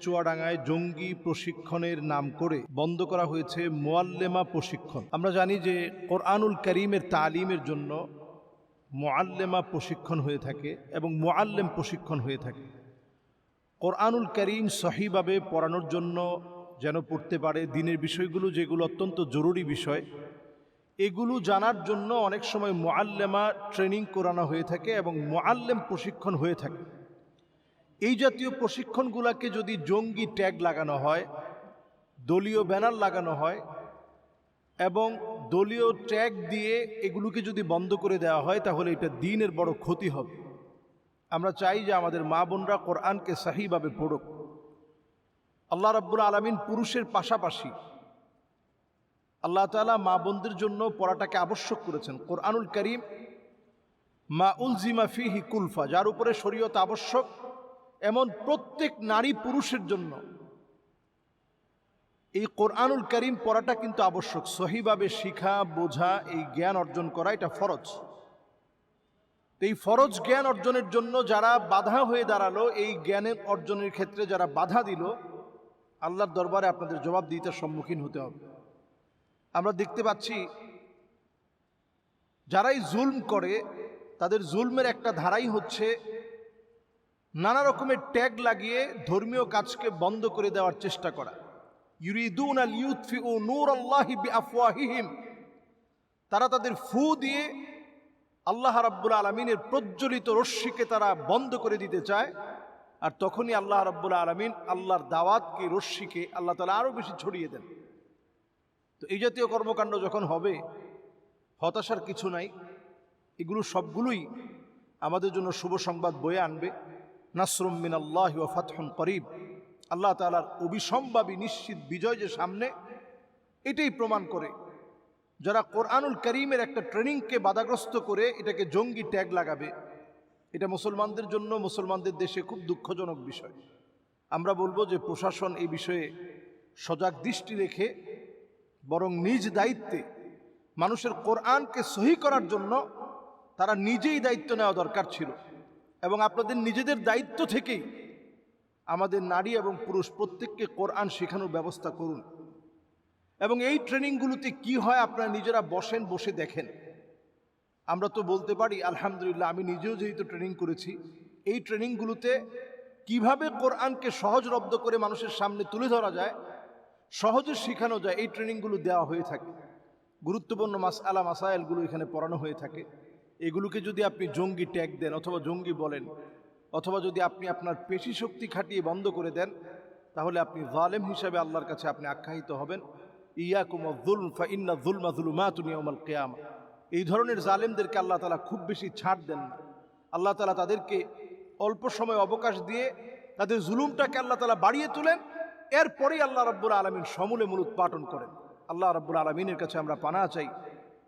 চুয়াডাঙ্গায় জঙ্গি প্রশিক্ষণের নাম করে বন্ধ করা হয়েছে মুআল্লেমা প্রশিক্ষণ। আমরা জানি যে কোরআনুল কারীমের তালিমের জন্য মুআল্লেমা প্রশিক্ষণ হয়ে থাকে এবং মুআল্লেম প্রশিক্ষণ হয়ে থাকে। কোরআনুল কারীম সহিভাবে পড়ানোর জন্য যেন পড়তে পারে, দিনের বিষয়গুলো যেগুলো অত্যন্ত জরুরি বিষয় এগুলো জানার জন্য অনেক সময় মুআল্লেমা ট্রেনিং করানো হয়ে থাকে এবং মুআল্লেম প্রশিক্ষণ হয়ে থাকে। এই জাতীয় প্রশিক্ষণগুলোকে যদি জঙ্গি ট্যাগ লাগানো হয়, দলীয় ব্যানার লাগানো হয় এবং দলীয় ট্যাগ দিয়ে এগুলোকে যদি বন্ধ করে দেওয়া হয়, তাহলে এটা দ্বীনের বড় ক্ষতি হবে। আমরা চাই যে আমাদের মা বোনরা কোরআনকে সহিভাবে পড়ুক। আল্লাহ রাব্বুল আলামিন পুরুষের পাশাপাশি আল্লাহ তাআলা মা বোনদের জন্য পড়াটাকে আবশ্যক করেছেন। কোরআনুল কারীম মা উলজিমা ফিহি কুলফা, যার উপরে শরীয়ত আবশ্যক, এমন প্রত্যেক নারী পুরুষের জন্য এই কোরআনুল কারীম পড়াটা কিন্তু আবশ্যক। সহিভাবে শিখা, বোঝা, এই জ্ঞান অর্জন করা এটা ফরজ। এই ফরজ জ্ঞান অর্জনের জন্য যারা বাধা হয়ে দাঁড়ালো, এই জ্ঞানের অর্জনের ক্ষেত্রে যারা বাধা দিল, আল্লাহর দরবারে আপনাদের জবাবদিহিতার সম্মুখীন হতে হবে। আমরা দেখতে পাচ্ছি যারাই জুলম করে তাদের জুলমের একটা ধারাই হচ্ছে নানা রকমের ট্যাগ লাগিয়ে ধর্মীয় কাজকে বন্ধ করে দেওয়ার চেষ্টা করা। ইউরিদুনা লিইউতফিউ নূরাল্লাহি বিআফওয়াহিহিম, তারা তাদের ফু দিয়ে আল্লাহ রাব্বুল আলামিনের প্রজ্বলিত রশ্মিকে তারা বন্ধ করে দিতে চায়। আর তখনই আল্লাহ রাব্বুল আলামিন আল্লাহর দাওয়াতকে, রশ্মিকে আল্লাহ তাআলা আরো বেশি ছড়িয়ে দেন। তো এই জাতীয় কর্মকাণ্ড যখন হবে, হতাশার কিছু নাই। এগুলো সবগুলোই আমাদের জন্য শুভ সংবাদ বয়ে আনবে। নাসরুম মিনাল্লাহি ওয়া ফাতহুন করিব, আল্লাহ তাআলার অবিসম্ভাবী নিশ্চিত বিজয় যে সামনে, এটাই প্রমাণ করে। যারা কোরআনুল কারীমের একটা ট্রেনিংকে বাধাগ্রস্ত করে এটাকে জঙ্গি ট্যাগ লাগাবে, এটা মুসলমানদের জন্য, মুসলমানদের দেশে খুব দুঃখজনক বিষয়। আমরা বলবো যে প্রশাসন এই বিষয়ে সজাগ দৃষ্টি রেখে বরং নিজ দায়িত্বে মানুষের কোরআনকে সহি করার জন্য তারা নিজেই দায়িত্ব নেওয়া দরকার ছিল। এবং আপনাদের নিজেদের দায়িত্ব থেকেই আমাদের নারী এবং পুরুষ প্রত্যেককে কোরআন শেখানোর ব্যবস্থা করুন। এবং এই ট্রেনিংগুলোতে কি হয় আপনারা নিজেরা বসেন, বসে দেখেন। আমরা তো বলতে পারি আলহামদুলিল্লাহ, আমি নিজেও যেহেতু ট্রেনিং করেছি, এই ট্রেনিংগুলোতে কিভাবে কোরআনকে সহজলভ্য করে মানুষের সামনে তুলে ধরা যায়, সহজে শেখানো যায়, এই ট্রেনিংগুলো দেওয়া হয়ে থাকে। গুরুত্বপূর্ণ মাসআলা মাসায়েলগুলো এখানে পড়ানো হয়ে থাকে। এগুলোকে যদি আপনি জঙ্গি ট্যাগ দেন অথবা জঙ্গি বলেন, অথবা যদি আপনি আপনার পেশি শক্তি খাটিয়ে বন্ধ করে দেন, তাহলে আপনি জালেম হিসাবে আল্লাহর কাছে আপনি আখ্যায়িত হবেন। ইয়াকুম আয-যুলম ফাইন্না যুলমা যুলুমাতুন ইয়াউমাল কিয়ামা। এই ধরনের জালেমদেরকে আল্লাহ তাআলা খুব বেশি ছাড় দেন না। আল্লাহ তাআলা তাদেরকে অল্প সময় অবকাশ দিয়ে তাদের জুলুমটাকে আল্লাহ তাআলা বাড়িয়ে তোলেন। এরপরেই আল্লাহ রাব্বুল আলামিন সমূলে মূলোৎপাটন করেন। আল্লাহ রাব্বুল আলামিনের কাছে আমরা পানাহ চাই,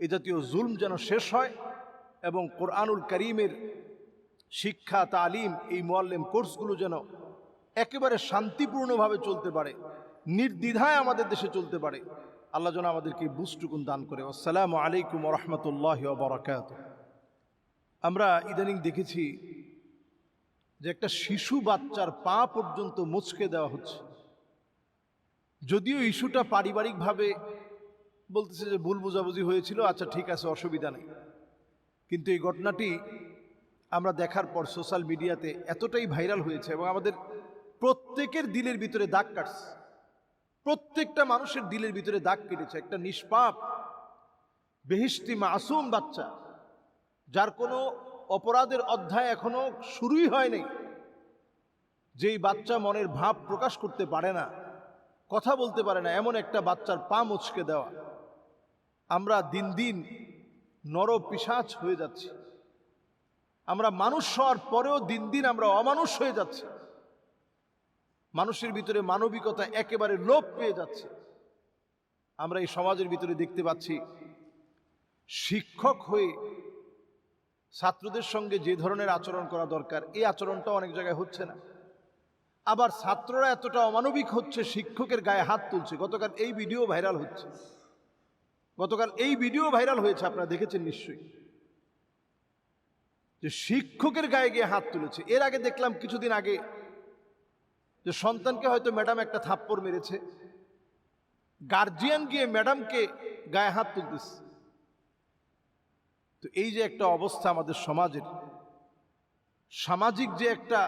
এই জাতীয় জুলম যেন শেষ হয় এবং কোরআনুল কারীমের শিক্ষা, তালিম, এই মুআল্লিম কোর্সগুলো যেন একেবারে শান্তিপূর্ণভাবে চলতে পারে, নির্দ্বিধায় আমাদের দেশে চলতে পারে। আল্লাহ যেন আমাদেরকে বুঝটুকুন দান করে। আসসালামু আলাইকুম ওয়া রাহমাতুল্লাহি ওয়া বারাকাতুহু। আমরা ইদানিং দেখেছি যে একটা শিশু বাচ্চার পা পর্যন্ত মুচকে দেওয়া হচ্ছে। যদিও ইস্যুটা পারিবারিকভাবে বলতেছে যে ভুল বোঝাবুঝি হয়েছিল, আচ্ছা ঠিক আছে, অসুবিধা নেই, কিন্তু এই ঘটনাটি আমরা দেখার পর সোশ্যাল মিডিয়াতে এতটাই ভাইরাল হয়েছে এবং আমাদের প্রত্যেকের দিলের ভিতরে দাগ কাটছে। প্রত্যেকটা মানুষের দিলের ভিতরে দাগ কেটেছে। একটা নিষ্পাপ বেহেশতি মাসুম বাচ্চা, যার কোনো অপরাধের অধ্যায় এখনো শুরুই হয় নাই, যেই বাচ্চা মনের ভাব প্রকাশ করতে পারে না, কথা বলতে পারে না, এমন একটা বাচ্চার পা মুচকে দেওয়া। আমরা দিন দিন নরপিশাচ হয়ে যাচ্ছি। আমরা মানুষ হওয়ার পরেও দিন দিন আমরা অমানুষ হয়ে যাচ্ছি। মানুষের ভিতরে মানবিকতা একেবারে লোপ পেয়ে যাচ্ছে। আমরা এই সমাজের ভিতরে দেখতে পাচ্ছি, শিক্ষক হয়ে ছাত্রদের সঙ্গে যে ধরনের আচরণ করা দরকার, এই আচরণটা অনেক জায়গায় হচ্ছে না। আবার ছাত্ররা এতটা অমানবিক হচ্ছে, শিক্ষকের গায়ে হাত তুলছে। গতকাল এই ভিডিও ভাইরাল হয়েছে, আপনারা দেখেছেন নিশ্চয়ই, যে শিক্ষকের গায়ে গিয়ে হাত তুলেছে। এর আগে দেখলাম কিছুদিন আগে যে সন্তানকে হয়তো ম্যাডাম একটা থাপ্পড় মেরেছে, গার্জিয়ান গিয়ে ম্যাডামকে গায়ে হাত তুলতেছে। তো এই যে একটা অবস্থা আমাদের সমাজের, সামাজিক যে একটা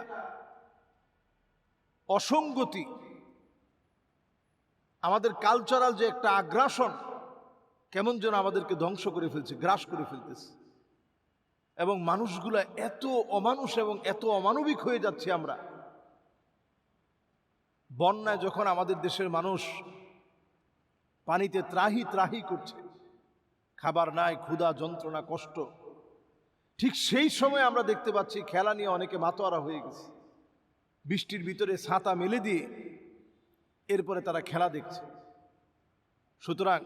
অসঙ্গতি, আমাদের কালচারাল যে একটা আগ্রাসন, কেমন যেন আমাদেরকে ধ্বংস করে ফেলছে, গ্রাস করে ফেলতেছে। এবং মানুষগুলা এত অমানুষ এবং এত অমানবিক হয়ে যাচ্ছে আমরা। বন্যায় যখন আমাদের দেশের মানুষ পানিতে ত্রাহি ত্রাহি করছে, খাবার নাই, ক্ষুধা, যন্ত্রণা, কষ্ট, ঠিক সেই সময় আমরা দেখতে পাচ্ছি খেলা নিয়ে অনেকে মাতোয়ারা হয়ে গেছে। বৃষ্টির ভিতরে ছাতা মেলে দিয়ে এরপরে তারা খেলা দেখছে। সুতরাং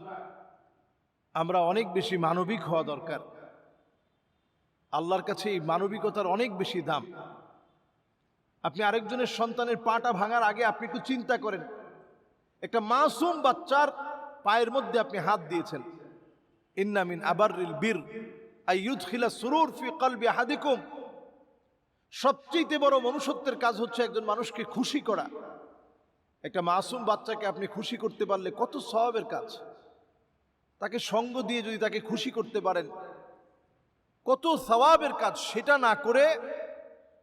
আমরা অনেক বেশি মানবিক হওয়া দরকার। আল্লাহর কাছে এই মানবিকতার অনেক বেশি দাম। আপনি আরেকজনের সন্তানের পাটা ভাঙার আগে আপনি একটু চিন্তা করেন, একটা মাসুম বাচ্চার পায়ের মধ্যে আপনি হাত দিয়েছেন। ইন্না মিন আবাররিল বীর আইয়ুদখিলা সুরুর ফি কলবি আহাদিকুম। সবচেয়ে বড় মনুষ্যত্বের কাজ হচ্ছে একজন মানুষকে খুশি করা। একটা মাসুম বাচ্চাকে আপনি খুশি করতে পারলে কত সওয়াবের কাজ। তাকে সঙ্গ দিয়ে যদি তাকে খুশি করতে পারেন, কত সওয়াবের কাজ। সেটা না করে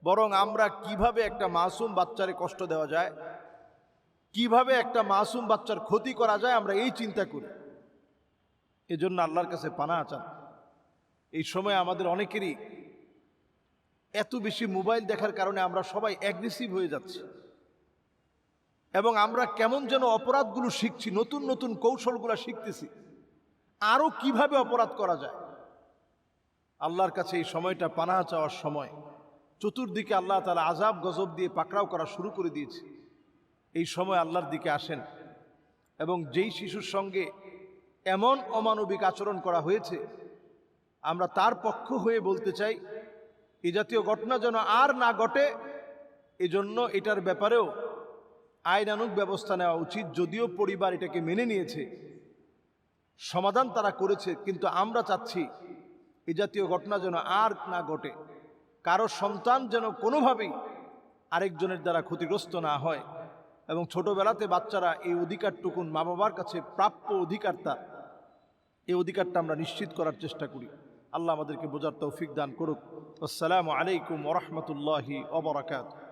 বরং আমরা কিভাবে একটা মাসুম বাচ্চারে কষ্ট দেওয়া যায়, কিভাবে একটা মাসুম বাচ্চার ক্ষতি করা যায়, আমরা এই চিন্তা করি। এজন্য আল্লাহর কাছে পানাহ চান। এই সময় আমাদের অনেকেরই এত বেশি মোবাইল দেখার কারণে আমরা সবাই অ্যাগ্রেসিভ হয়ে যাচ্ছি এবং আমরা কেমন যেন অপরাধগুলো শিখছি, নতুন নতুন কৌশলগুলো শিখতেছি, আরো কিভাবে অপরাধ করা যায়। আল্লাহর কাছে এই সময়টা পানাহ চাওয়ার সময়। চতুর্দিকে আল্লাহ তাআলা আযাব গজব দিয়ে পাকড়াও করা শুরু করে দিয়েছে। এই সময় আল্লাহর দিকে আসেন এবং যেই শিশুর সঙ্গে এমন অমানবিক আচরণ করা হয়েছে, আমরা তার পক্ষ হয়ে বলতে চাই এ জাতীয় ঘটনা যেন আর না ঘটে। এজন্য এটার ব্যাপারেও আইনানুগ ব্যবস্থা নেওয়া উচিত। যদিও পরিবার এটাকে মেনে নিয়েছে, সমাধান তারা করেছে, কিন্তু আমরা চাচ্ছি এ জাতীয় ঘটনা যেন আর না ঘটে। কারো সন্তান যেন কোনোভাবেই আরেকজনের দ্বারা ক্ষতিগ্রস্ত না হয়। এবং ছোটবেলাতে বাচ্চারা এই অধিকারটুকুন মা বাবার কাছে প্রাপ্য অধিকার, তার এই অধিকারটা আমরা নিশ্চিত করার চেষ্টা করি। আল্লাহ আমাদেরকে বোঝার তৌফিক দান করুক। আসসালামু আলাইকুম ওয়া রাহমাতুল্লাহি ওয়া বারাকাতুহু।